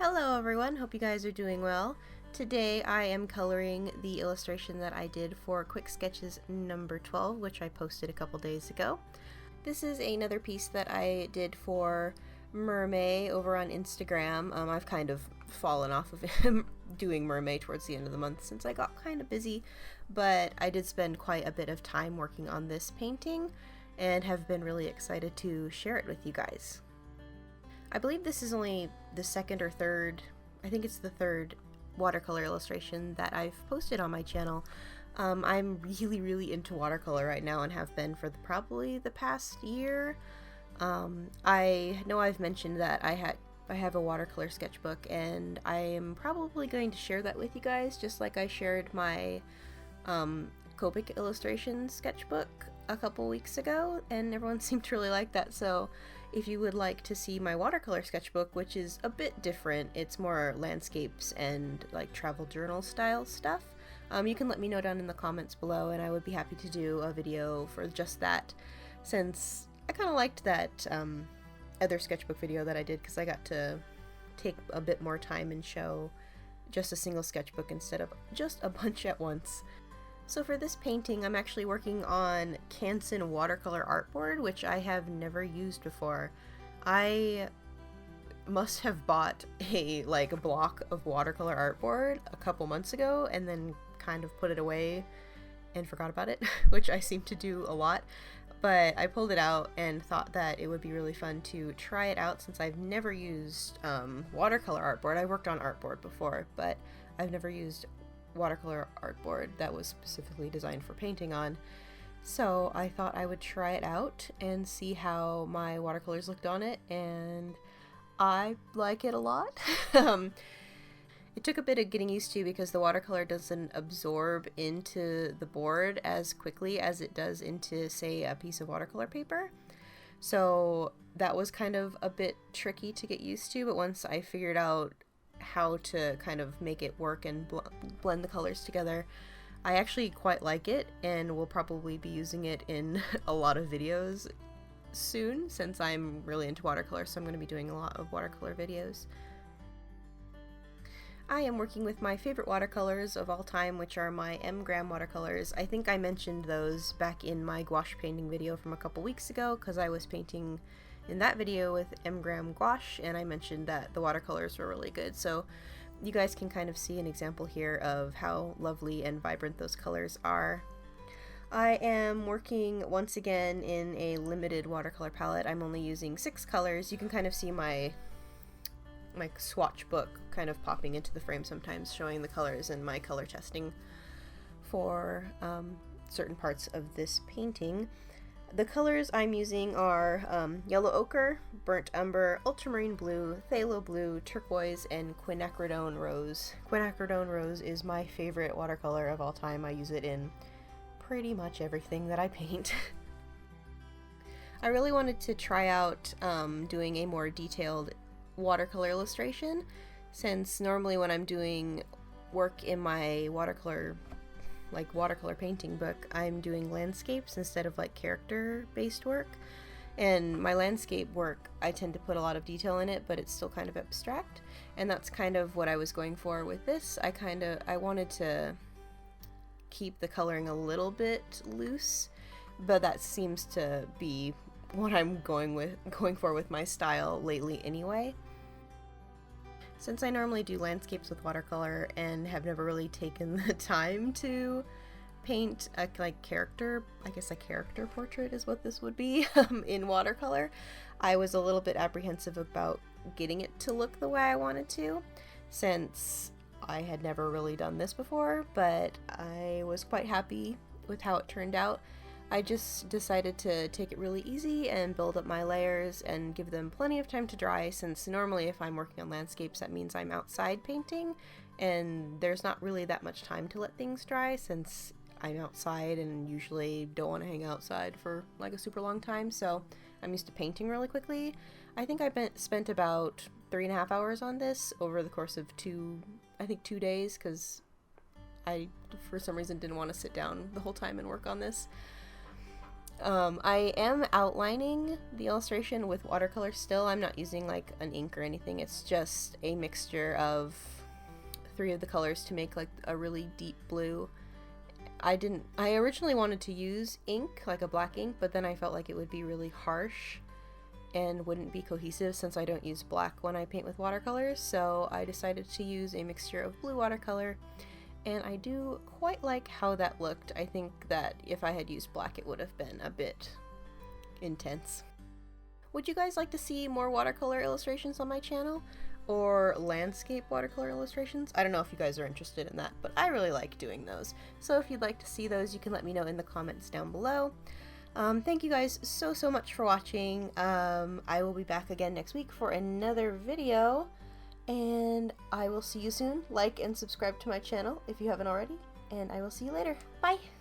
Hello everyone, hope you guys are doing well. Today I am coloring the illustration that I did for Quick Sketches number 12, which I posted a couple days ago. This is another piece that I did for MerMay over on Instagram. I've kind of fallen off of him doing MerMay towards the end of the month since I got kind of busy, but I did spend quite a bit of time working on this painting and have been really excited to share it with you guys. I believe this is only the second or third, I think it's the third watercolor illustration that I've posted on my channel. I'm really into watercolor right now and have been for probably the past year. I know I've mentioned that I have a watercolor sketchbook, and I am probably going to share that with you guys, just like I shared my Copic illustration sketchbook a couple weeks ago, and everyone seemed to really like that. So if you would like to see my watercolor sketchbook, which is a bit different, it's more landscapes and like travel journal style stuff, you can let me know down in the comments below, and I would be happy to do a video for just that, since I kind of liked that other sketchbook video that I did, because I got to take a bit more time and show just a single sketchbook instead of just a bunch at once. So for this painting, I'm actually working on Canson Watercolor artboard, which I have never used before. I must have bought a block of watercolor artboard a couple months ago and then kind of put it away and forgot about it, which I seem to do a lot. But I pulled it out and thought that it would be really fun to try it out, since I've never used watercolor artboard. I worked on artboard before, but I've never used watercolor artboard that was specifically designed for painting on. So I thought I would try it out and see how my watercolors looked on it, and I like it a lot. It took a bit of getting used to, because the watercolor doesn't absorb into the board as quickly as it does into, say, a piece of watercolor paper. So that was kind of a bit tricky to get used to, but once I figured out how to kind of make it work and blend the colors together, I actually quite like it, and will probably be using it in a lot of videos soon, since I'm really into watercolor, so I'm going to be doing a lot of watercolor videos. I am working with my favorite watercolors of all time, which are my M-gram watercolors. I think I mentioned those back in my gouache painting video from a couple weeks ago, because I was painting in that video with M-gram gouache, and I mentioned that the watercolors were really good. So you guys can kind of see an example here of how lovely and vibrant those colors are. I am working once again in a limited watercolor palette. I'm only using 6 colors. You can kind of see my swatch book kind of popping into the frame sometimes, showing the colors and my color testing for certain parts of this painting. The colors I'm using are yellow ochre, burnt umber, ultramarine blue, phthalo blue, turquoise, and quinacridone rose. Quinacridone rose is my favorite watercolor of all time. I use it in pretty much everything that I paint. I really wanted to try out doing a more detailed watercolor illustration, since normally when I'm doing work in my watercolor painting book, I'm doing landscapes instead of character-based work. And my landscape work, I tend to put a lot of detail in it, but it's still kind of abstract. And that's kind of what I was going for with this. I wanted to keep the coloring a little bit loose, but that seems to be what I'm going for with my style lately anyway. Since I normally do landscapes with watercolor and have never really taken the time to paint a character portrait is what this would be, in watercolor, I was a little bit apprehensive about getting it to look the way I wanted to, since I had never really done this before, but I was quite happy with how it turned out. I just decided to take it really easy and build up my layers and give them plenty of time to dry, since normally if I'm working on landscapes, that means I'm outside painting, and there's not really that much time to let things dry, since I'm outside and usually don't want to hang outside for a super long time, so I'm used to painting really quickly. I think I spent about 3.5 hours on this over the course of 2 days, because I, for some reason, didn't want to sit down the whole time and work on this. I am outlining the illustration with watercolor still. I'm not using like an ink or anything. It's just a mixture of 3 of the colors to make like a really deep blue. I originally wanted to use ink, like a black ink, but then I felt like it would be really harsh and wouldn't be cohesive since I don't use black when I paint with watercolors, so I decided to use a mixture of blue watercolor, and I do quite like how that looked. I think that if I had used black it would have been a bit intense. Would you guys like to see more watercolor illustrations on my channel? Or landscape watercolor illustrations? I don't know if you guys are interested in that, but I really like doing those. So if you'd like to see those, you can let me know in the comments down below. Thank you guys so much for watching. I will be back again next week for another video, and I will see you soon. Like and subscribe to my channel if you haven't already, and I will see you later. Bye!